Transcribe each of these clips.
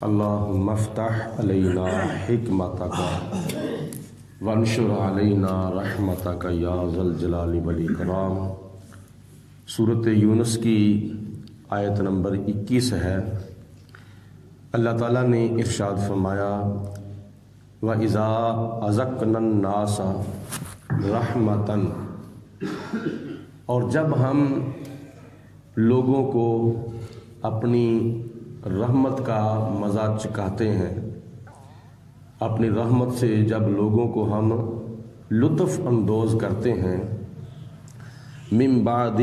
اللہم افتح علینا حکمتک وانشر علینا رحمتک یا ذا الجلال والاکرام۔ سورۃ یونس کی آیت نمبر 21 ہے۔ اللہ تعالیٰ نے ارشاد فرمایا وَإِذَا أَذَقْنَا النَّاسَ رَحْمَةً، اور جب ہم لوگوں کو اپنی رحمت کا مزہ چکھاتے ہیں، اپنی رحمت سے جب لوگوں کو ہم لطف اندوز کرتے ہیں، من بعد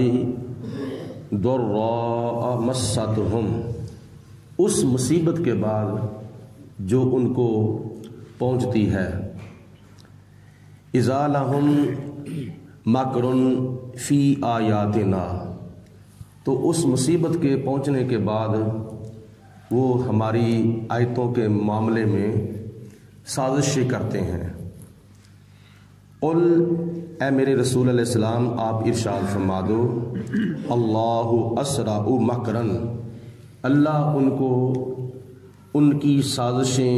ضراء مستہم، اس مصیبت کے بعد جو ان کو پہنچتی ہے، اذا لہم مکر فی آیاتنا، تو اس مصیبت کے پہنچنے کے بعد وہ ہماری آیتوں کے معاملے میں سازشیں کرتے ہیں۔ قل، اے میرے رسول علیہ السلام آپ ارشاد فرما دو، اللہ اسرع مکرن، اللہ ان کو ان کی سازشیں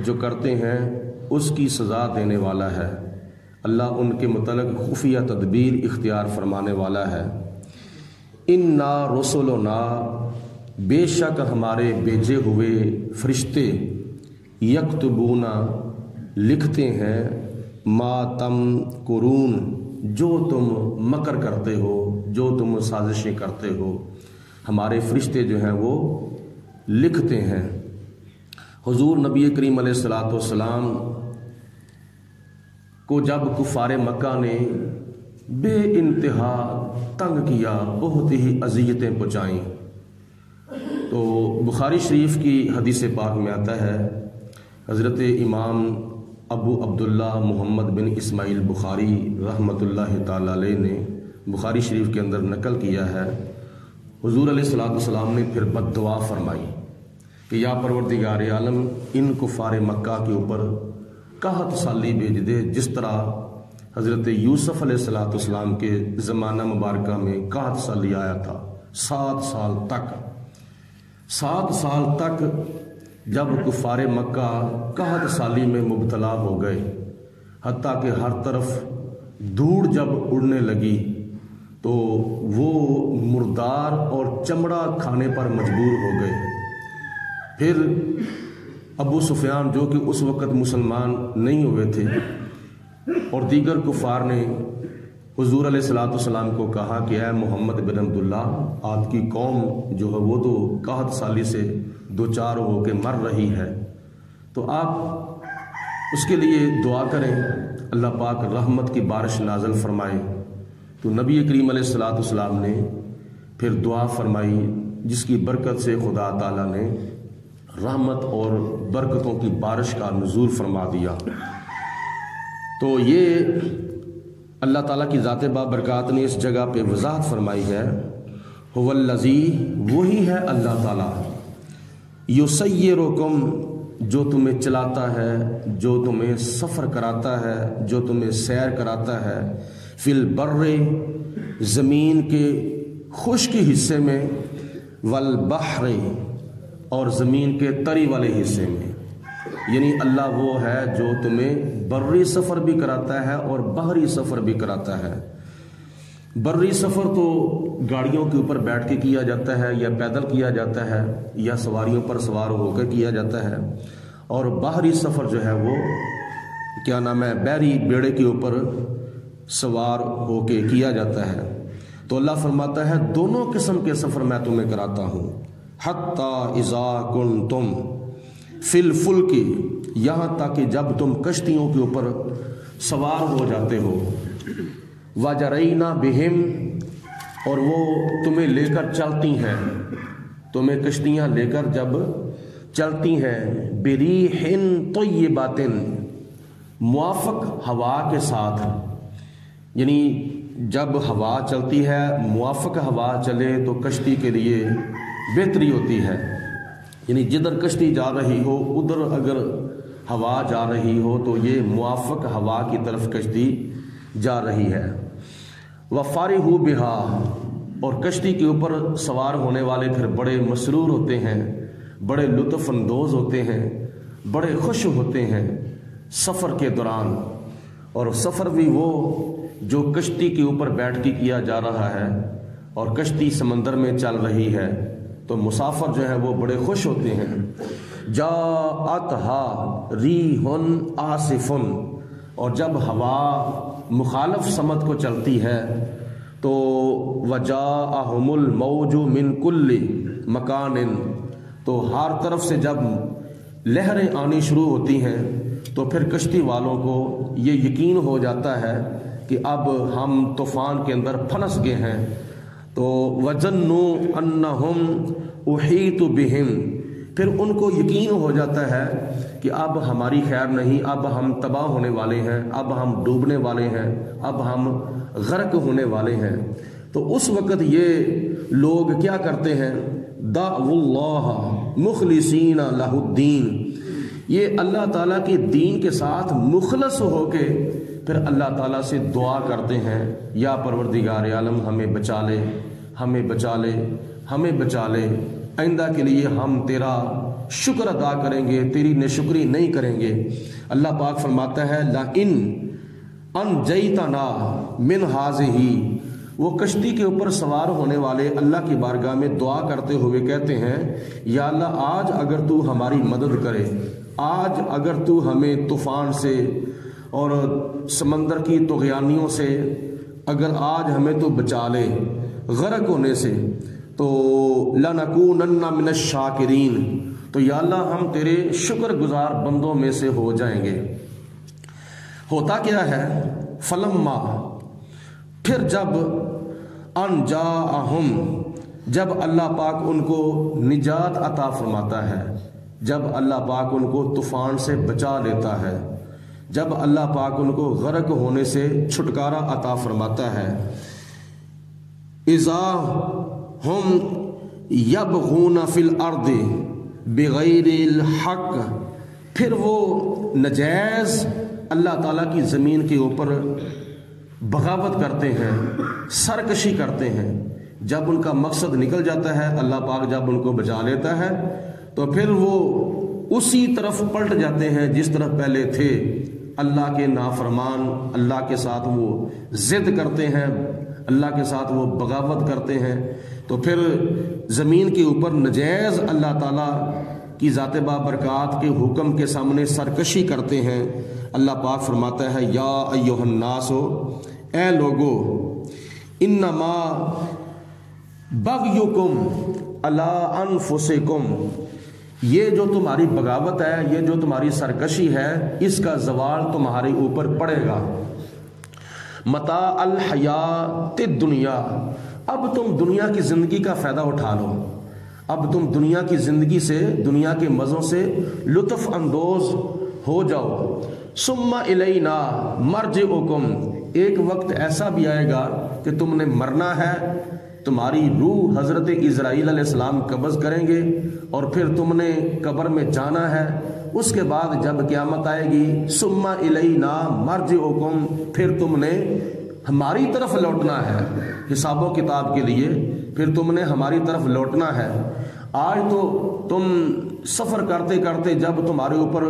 جو کرتے ہیں اس کی سزا دینے والا ہے، اللہ ان کے متعلق خفیہ تدبیر اختیار فرمانے والا ہے۔ انا رسلنا، بے شک ہمارے بھیجے ہوئے فرشتے، یکتبون، لکھتے ہیں، ما تمکرون، جو تم مکر کرتے ہو، جو تم سازشیں کرتے ہو، ہمارے فرشتے جو ہیں وہ لکھتے ہیں۔ حضور نبی کریم علیہ الصلوۃ والسلام کو جب کفار مکہ نے بے انتہا تنگ کیا، بہت ہی اذیتیں پہنچائیں، تو بخاری شریف کی حدیث پاک میں آتا ہے، حضرت امام ابو عبداللہ محمد بن اسماعیل بخاری رحمۃ اللہ تعالی علیہ نے بخاری شریف کے اندر نقل کیا ہے، حضور علیہ الصلوۃ والسلام نے پھر بد دعا فرمائی کہ یا پروردگار عالم، ان کفار مکہ کے اوپر قحط سالی بھیج دے، جس طرح حضرت یوسف علیہ الصلوۃ والسلام کے زمانہ مبارکہ میں قحط سالی آیا تھا، 7 سال تک جب کفار مکہ قحط سالی میں مبتلا ہو گئے، حتیٰ کہ ہر طرف دھوڑ جب اڑنے لگی تو وہ مردار اور چمڑا کھانے پر مجبور ہو گئے۔ پھر ابو سفیان جو کہ اس وقت مسلمان نہیں ہوئے تھے اور دیگر کفار نے حضور علیہ الصلوۃ والسلام کو کہا کہ اے محمد بن عبداللہ، آپ کی قوم جو ہے وہ تو قحط سالی سے دوچار ہو کے مر رہی ہے، تو آپ اس کے لیے دعا کریں، اللہ پاک رحمت کی بارش نازل فرمائے۔ تو نبی کریم علیہ الصلوۃ والسلام نے پھر دعا فرمائی، جس کی برکت سے خدا تعالیٰ نے رحمت اور برکتوں کی بارش کا نزول فرما دیا۔ تو یہ اللہ تعالیٰ کی ذات بابرکات نے اس جگہ پہ وضاحت فرمائی ہے، هو الذی، وہی ہے اللہ تعالیٰ، یسیرکم، جو تمہیں چلاتا ہے، جو تمہیں سفر کراتا ہے، جو تمہیں سیر کراتا ہے، فی البر، زمین کے خشک حصے میں، والبحر، اور زمین کے تری والے حصے میں، یعنی اللہ وہ ہے جو تمہیں بری سفر بھی کراتا ہے اور بحری سفر بھی کراتا ہے۔ بری سفر تو گاڑیوں کے اوپر بیٹھ کے کیا جاتا ہے، یا پیدل کیا جاتا ہے، یا سواریوں پر سوار ہو کر کیا جاتا ہے، اور بحری سفر جو ہے وہ کیا نام ہے، بحری بیڑے کے اوپر سوار ہو کے کیا جاتا ہے۔ تو اللہ فرماتا ہے دونوں قسم کے سفر میں تمہیں کراتا ہوں، حتی اذا کنتم فی الفلک، یہاں تک کہ جب تم کشتیوں کے اوپر سوار ہو جاتے ہو، وجرینا بہم، اور وہ تمہیں لے کر چلتی ہیں، تمہیں کشتیاں لے کر جب چلتی ہیں، بریح طیبات، موافق ہوا کے ساتھ، یعنی جب ہوا چلتی ہے، موافق ہوا چلے تو کشتی کے لیے بہتری ہوتی ہے، یعنی جدھر کشتی جا رہی ہو ادھر اگر ہوا جا رہی ہو تو یہ موافق ہوا کی طرف کشتی جا رہی ہے۔ وَفَرِحُوا بِهَا، اور کشتی کے اوپر سوار ہونے والے پھر بڑے مسرور ہوتے ہیں، بڑے لطف اندوز ہوتے ہیں، بڑے خوش ہوتے ہیں سفر کے دوران، اور سفر بھی وہ جو کشتی کے اوپر بیٹھ کے کیا جا رہا ہے اور کشتی سمندر میں چل رہی ہے، تو مسافر جو ہے وہ بڑے خوش ہوتے ہیں۔ جاءتھا ریح عاصف، اور جب ہوا مخالف سمت کو چلتی ہے تو وجاءہم الموج من کل مکان، تو ہر طرف سے جب لہریں آنی شروع ہوتی ہیں تو پھر کشتی والوں کو یہ یقین ہو جاتا ہے کہ اب ہم طوفان کے اندر پھنس گئے ہیں، تو وَظَنُّوا أَنَّهُمْ أُحِيطُ بِهِمْ، پھر ان کو یقین ہو جاتا ہے کہ اب ہماری خیر نہیں، اب ہم تباہ ہونے والے ہیں، اب ہم ڈوبنے والے ہیں، اب ہم غرق ہونے والے ہیں۔ تو اس وقت یہ لوگ کیا کرتے ہیں؟ دعوا اللہ مخلصین لہ الدین، یہ اللہ تعالیٰ کے دین کے ساتھ مخلص ہو کے پھر اللہ تعالیٰ سے دعا کرتے ہیں، یا پروردگار عالم ہمیں بچا لے، ہمیں بچا لے، ہمیں بچا لے، آئندہ کے لیے ہم تیرا شکر ادا کریں گے، تیری ناشکری نہیں کریں گے۔ اللہ پاک فرماتا ہے لَإِنْ أَنْجَيْتَنَا مِنْ هَٰذِهِ، وہ کشتی کے اوپر سوار ہونے والے اللہ کی بارگاہ میں دعا کرتے ہوئے کہتے ہیں یا اللہ آج اگر تو ہماری مدد کرے، آج اگر تو ہمیں طوفان سے اور سمندر کی طغیانیوں سے اگر آج ہمیں تو بچا لے غرق ہونے سے، تو لَنَكُونَنَّ مِنَ الشَّاكِرِينَ، تو یا اللہ ہم تیرے شکر گزار بندوں میں سے ہو جائیں گے۔ ہوتا کیا ہے؟ فلما، پھر جب انجاءہم، جب اللہ پاک ان کو نجات عطا فرماتا ہے، جب اللہ پاک ان کو طوفان سے بچا لیتا ہے، جب اللہ پاک ان کو غرق ہونے سے چھٹکارا عطا فرماتا ہے، اذا ہم یبغون فی الارض بغیر الحق، پھر وہ نجائز اللہ تعالیٰ کی زمین کے اوپر بغاوت کرتے ہیں، سرکشی کرتے ہیں۔ جب ان کا مقصد نکل جاتا ہے، اللہ پاک جب ان کو بچا لیتا ہے تو پھر وہ اسی طرف پلٹ جاتے ہیں جس طرف پہلے تھے، اللہ کے نافرمان، اللہ کے ساتھ وہ ضد کرتے ہیں، اللہ کے ساتھ وہ بغاوت کرتے ہیں، تو پھر زمین کے اوپر نجائز اللہ تعالیٰ کی ذات بابرکات کے حکم کے سامنے سرکشی کرتے ہیں۔ اللہ پاک فرماتا ہے یا ایھا الناس، اے لوگو، انما بغیکم علی انفسکم، یہ جو تمہاری بغاوت ہے، یہ جو تمہاری سرکشی ہے، اس کا زوال تمہارے اوپر پڑے گا۔ متاع الحیات الدنیا، اب تم دنیا کی زندگی کا فائدہ اٹھا لو، اب تم دنیا کی زندگی سے، دنیا کے مزوں سے لطف اندوز ہو جاؤ۔ ثم الینا مرجعکم، ایک وقت ایسا بھی آئے گا کہ تم نے مرنا ہے، تمہاری روح حضرت اسرائیل علیہ السلام قبض کریں گے اور پھر تم نے قبر میں جانا ہے۔ اس کے بعد جب قیامت آئے گی، ثم الینا مرجعکم، پھر تم نے ہماری طرف لوٹنا ہے حساب و کتاب کے لیے، پھر تم نے ہماری طرف لوٹنا ہے۔ آج تو تم سفر کرتے کرتے جب تمہارے اوپر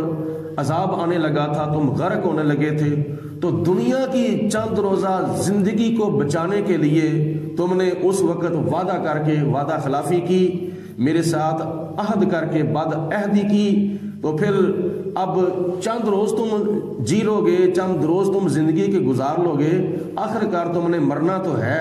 عذاب آنے لگا تھا، تم غرق ہونے لگے تھے، تو دنیا کی چند روزہ زندگی کو بچانے کے لیے تم نے اس وقت وعدہ کر کے وعدہ خلافی کی، میرے ساتھ عہد کر کے بد عہدی کی، تو پھر اب چند روز تم جی لو گے، چند روز تم زندگی کے گزار لو گے، آخر کار تم نے مرنا تو ہے۔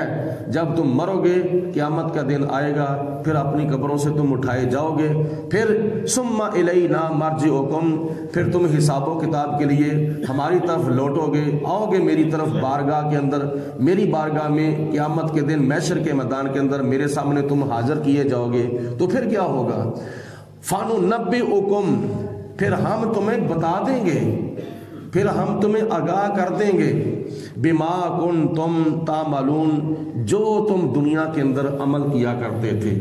جب تم مرو گے، قیامت کا دن آئے گا، پھر اپنی قبروں سے تم اٹھائے جاؤ گے، پھر ثم الینا مرجعکم، پھر تم حساب و کتاب کے لیے ہماری طرف لوٹو گے، آؤ گے میری طرف بارگاہ کے اندر، میری بارگاہ میں قیامت کے دن محشر کے میدان کے اندر میرے سامنے تم حاضر کیے جاؤ گے۔ تو پھر کیا ہوگا؟ فَنُنَبِّئُكُمْ، پھر ہم تمہیں بتا دیں گے، پھر ہم تمہیں آگاہ کر دیں گے، بما کنتم تعملون، جو تم دنیا کے اندر عمل کیا کرتے تھے۔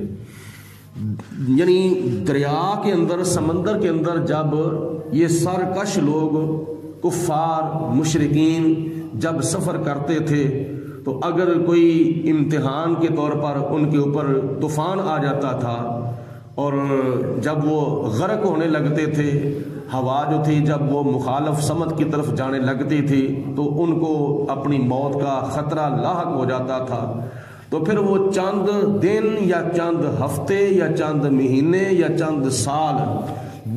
یعنی دریا کے اندر، سمندر کے اندر جب یہ سرکش لوگ، کفار، مشرکین جب سفر کرتے تھے تو اگر کوئی امتحان کے طور پر ان کے اوپر طوفان آ جاتا تھا اور جب وہ غرق ہونے لگتے تھے، ہوا جو تھی جب وہ مخالف سمت کی طرف جانے لگتی تھی تو ان کو اپنی موت کا خطرہ لاحق ہو جاتا تھا، تو پھر وہ چند دن یا چند ہفتے یا چند مہینے یا چند سال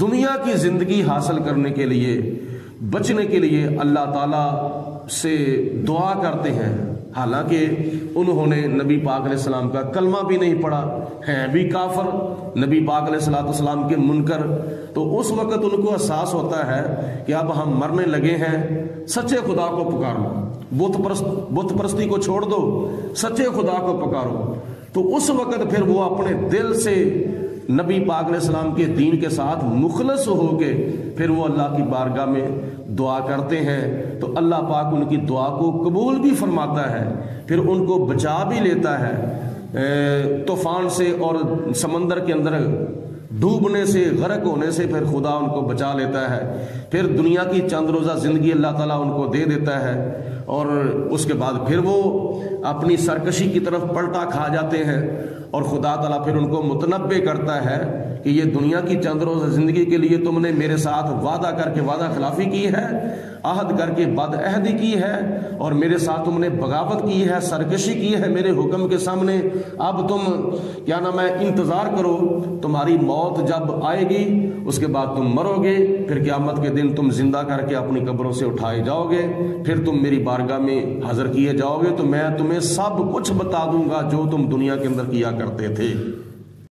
دنیا کی زندگی حاصل کرنے کے لیے، بچنے کے لیے اللہ تعالیٰ سے دعا کرتے ہیں، حالانکہ انہوں نے نبی پاک علیہ السلام کا کلمہ بھی نہیں پڑھا، ہیں بھی کافر، نبی پاک علیہ السلام کے منکر۔ تو اس وقت ان کو احساس ہوتا ہے کہ اب ہم مرنے لگے ہیں، سچے خدا کو پکار لو، بت پرستی کو چھوڑ دو، سچے خدا کو پکارو۔ تو اس وقت پھر وہ اپنے دل سے نبی پاک علیہ السلام کے دین کے ساتھ مخلص ہو کے پھر وہ اللہ کی بارگاہ میں دعا کرتے ہیں، تو اللہ پاک ان کی دعا کو قبول بھی فرماتا ہے، پھر ان کو بچا بھی لیتا ہے طوفان سے اور سمندر کے اندر ڈوبنے سے، غرق ہونے سے پھر خدا ان کو بچا لیتا ہے، پھر دنیا کی چند روزہ زندگی اللہ تعالیٰ ان کو دے دیتا ہے، اور اس کے بعد پھر وہ اپنی سرکشی کی طرف پلٹا کھا جاتے ہیں، اور خدا تعالیٰ پھر ان کو متنبع کرتا ہے کہ یہ دنیا کی چند روزہ زندگی کے لیے تم نے میرے ساتھ وعدہ کر کے وعدہ خلافی کی ہے، عہد کر کے بد عہدی کی ہے، اور میرے ساتھ تم نے بغاوت کی ہے، سرکشی کی ہے میرے حکم کے سامنے، اب تم کیا نام ہے انتظار کرو، تمہاری موت جب آئے گی اس کے بعد تم مرو گے، پھر قیامت کے دن تم زندہ کر کے اپنی قبروں سے اٹھائے جاؤ گے، پھر تم میری بارگاہ میں حاضر کیے جاؤ گے، تو میں تمہیں سب کچھ بتا دوں گا جو تم دنیا کے اندر کیا کرتے تھے۔